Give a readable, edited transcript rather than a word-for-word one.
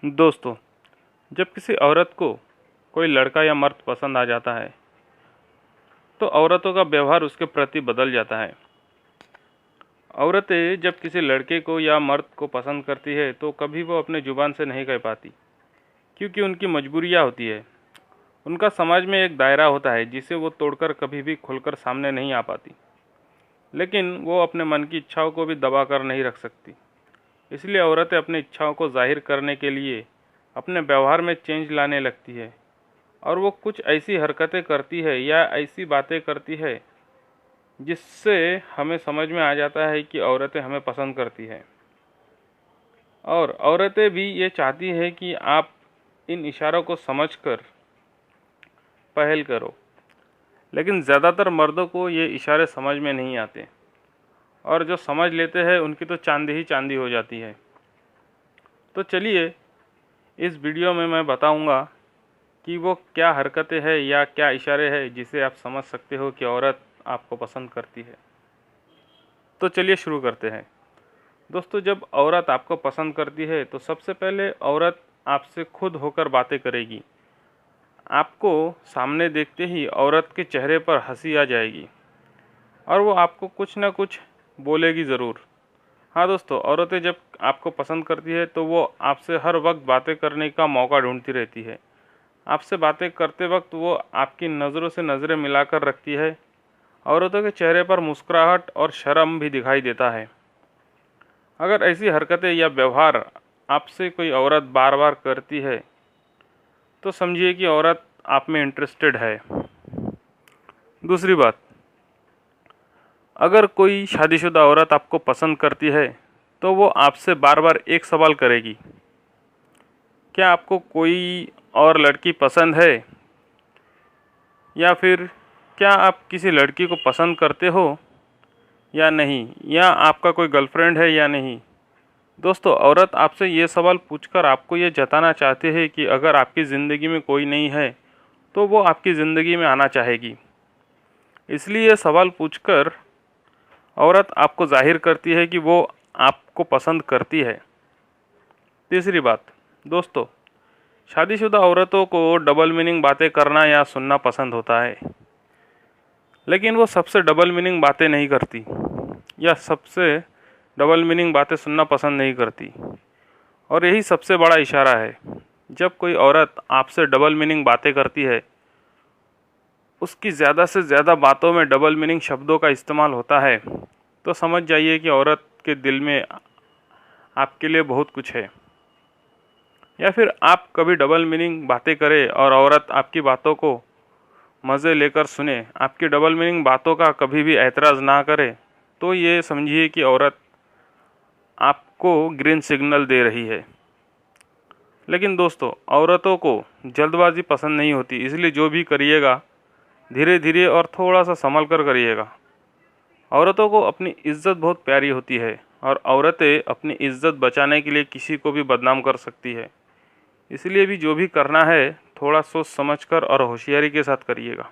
दोस्तों, जब किसी औरत को कोई लड़का या मर्द पसंद आ जाता है तो औरतों का व्यवहार उसके प्रति बदल जाता है। औरतें जब किसी लड़के को या मर्द को पसंद करती है तो कभी वो अपने ज़ुबान से नहीं कह पाती, क्योंकि उनकी मजबूरियाँ होती है। उनका समाज में एक दायरा होता है जिसे वो तोड़कर कभी भी खुलकर सामने नहीं आ पाती। लेकिन वो अपने मन की इच्छाओं को भी दबा कर नहीं रख सकती। इसलिए औरतें अपनी इच्छाओं को जाहिर करने के लिए अपने व्यवहार में चेंज लाने लगती है, और वो कुछ ऐसी हरकतें करती है या ऐसी बातें करती है जिससे हमें समझ में आ जाता है कि औरतें हमें पसंद करती है। और औरतें भी ये चाहती है कि आप इन इशारों को समझकर पहल करो। लेकिन ज़्यादातर मर्दों को ये इशारे समझ में नहीं आते, और जो समझ लेते हैं उनकी तो चांदी ही चांदी हो जाती है। तो चलिए, इस वीडियो में मैं बताऊंगा कि वो क्या हरकतें हैं या क्या इशारे हैं जिसे आप समझ सकते हो कि औरत आपको पसंद करती है। तो चलिए शुरू करते हैं। दोस्तों, जब औरत आपको पसंद करती है तो सबसे पहले औरत आपसे खुद होकर बातें करेगी। आपको सामने देखते ही औरत के चेहरे पर हंसी आ जाएगी और वो आपको कुछ ना कुछ बोलेगी ज़रूर। हाँ दोस्तों, औरतें जब आपको पसंद करती है तो वो आपसे हर वक्त बातें करने का मौका ढूंढती रहती है। आपसे बातें करते वक्त वो आपकी नज़रों से नज़रें मिलाकर रखती है। औरतों के चेहरे पर मुस्कुराहट और शर्म भी दिखाई देता है। अगर ऐसी हरकतें या व्यवहार आपसे कोई औरत बार बार करती है तो समझिए कि औरत आप में इंटरेस्टेड है। दूसरी बात, अगर कोई शादीशुदा औरत आपको पसंद करती है तो वो आपसे बार बार एक सवाल करेगी, क्या आपको कोई और लड़की पसंद है, या फिर क्या आप किसी लड़की को पसंद करते हो या नहीं, या आपका कोई गर्लफ्रेंड है या नहीं। दोस्तों, औरत आपसे ये सवाल पूछकर आपको ये जताना चाहते हैं कि अगर आपकी ज़िंदगी में कोई नहीं है तो वो आपकी ज़िंदगी में आना चाहेगी। इसलिए ये सवाल पूछकर औरत आपको जाहिर करती है कि वो आपको पसंद करती है। तीसरी बात, दोस्तों, शादीशुदा औरतों को डबल मीनिंग बातें करना या सुनना पसंद होता है, लेकिन वो सबसे डबल मीनिंग बातें नहीं करती या सबसे डबल मीनिंग बातें सुनना पसंद नहीं करती। और यही सबसे बड़ा इशारा है। जब कोई औरत आपसे डबल मीनिंग बातें करती है, उसकी ज़्यादा से ज़्यादा बातों में डबल मीनिंग शब्दों का इस्तेमाल होता है, तो समझ जाइए कि औरत के दिल में आपके लिए बहुत कुछ है। या फिर आप कभी डबल मीनिंग बातें करें और औरत आपकी बातों को मज़े लेकर सुने, आपकी डबल मीनिंग बातों का कभी भी एतराज़ ना करे, तो ये समझिए कि औरत आपको ग्रीन सिग्नल दे रही है। लेकिन दोस्तों, औरतों को जल्दबाजी पसंद नहीं होती, इसलिए जो भी करिएगा धीरे धीरे और थोड़ा सा संभल कर करिएगा। औरतों को अपनी इज्जत बहुत प्यारी होती है, और औरतें अपनी इज्जत बचाने के लिए किसी को भी बदनाम कर सकती है। इसलिए भी जो भी करना है थोड़ा सोच समझकर और होशियारी के साथ करिएगा।